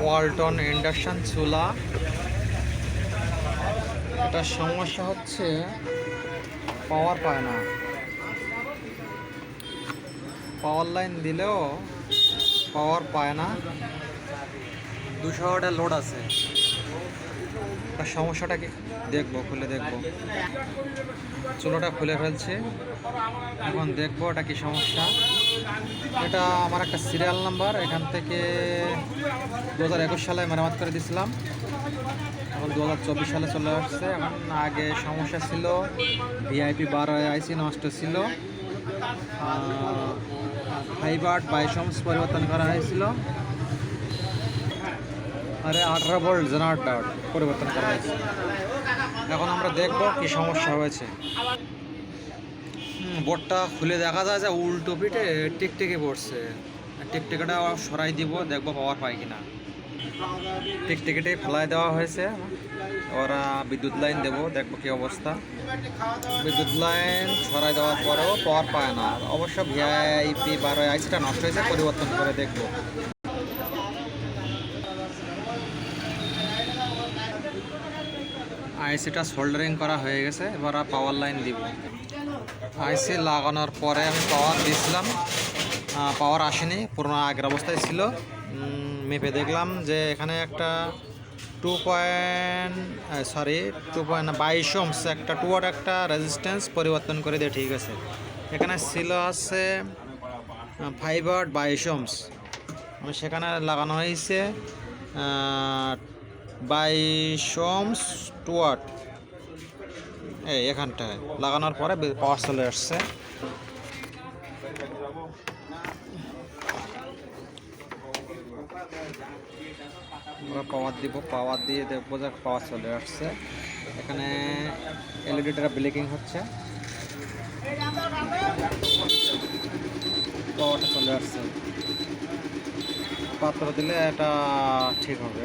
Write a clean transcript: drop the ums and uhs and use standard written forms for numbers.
Walton induction চুলা। এটার সমস্যা হচ্ছে পাওয়ার পায় না, পাওয়ার লাইন দিলেও পাওয়ার পায় না। 200 ওয়াটের লোড আছে। তার সমস্যাটা কি দেখবো, খুলে দেখবো। চুলোটা খুলে ফেলছে, এখন দেখবো এটা কি সমস্যা। এটা আমার একটা সিরিয়াল নাম্বার, এখান থেকে 2021 সালে মেরামত করে দিয়েছিলাম, এখন 2024 সালে চলে আসছে। এখন আগে সমস্যা ছিল, ভিআইপি 12 আইসি নষ্ট ছিল, 5 ওয়াট 22 ohms পরিবর্তন করা হয়েছিল, আরে 18 ভোল্ট জেনারেটর পরিবর্তন করা হয়েছে। এখন আমরা দেখব কি সমস্যা হয়েছে। বোর্ডটা খুলে দেখা যায় যে উল্টো পিঠে টিকটিকি পড়ছে। টিকটিকিটা সরাই দিব, দেখবো পাওয়ার পায় কিনা। টিকটিকিটি ফেলাই দেওয়া হয়েছে, ওরা বিদ্যুৎ লাইন দেবো, দেখবো কি অবস্থা। বিদ্যুৎ লাইন সরাই দেওয়ার পরেও পাওয়ার পায় না। অবশ্য ভিআইপি 12 আইসিটা নষ্ট হয়েছে, পরিবর্তন করে দেখবো। আইসিটা সোল্ডারিং করা হয়ে গেছে, এবার পাওয়ার লাইন দিব। আইসি লাগানোর পরে আমি পাওয়ার দিয়েছিলাম, পাওয়ার আসেনি, পুরোনো আগের অবস্থায় ছিল। মেপে দেখলাম যে এখানে একটা 22 ohms একটা 2 ওয়াট একটা রেজিস্ট্যান্স পরিবর্তন করে দিয়ে ঠিক আছে। এখানে ছিল আছে 5 ওয়াট 22 ohms, আমি সেখানে লাগানো হয়েছে 22 ohms 2 ওয়াট। এখানটায় লাগানোর পরে পাওয়ার চলে আসছে। আমরা পাওয়ার দিব, পাওয়ার দিয়ে দেখবো যে পাওয়ার চলে আসছে। এখানে এলইডিটা ব্লিকিং হচ্ছে, পাওয়ারটা চলে আসছে। পাত্র দিলে এটা ঠিক হবে।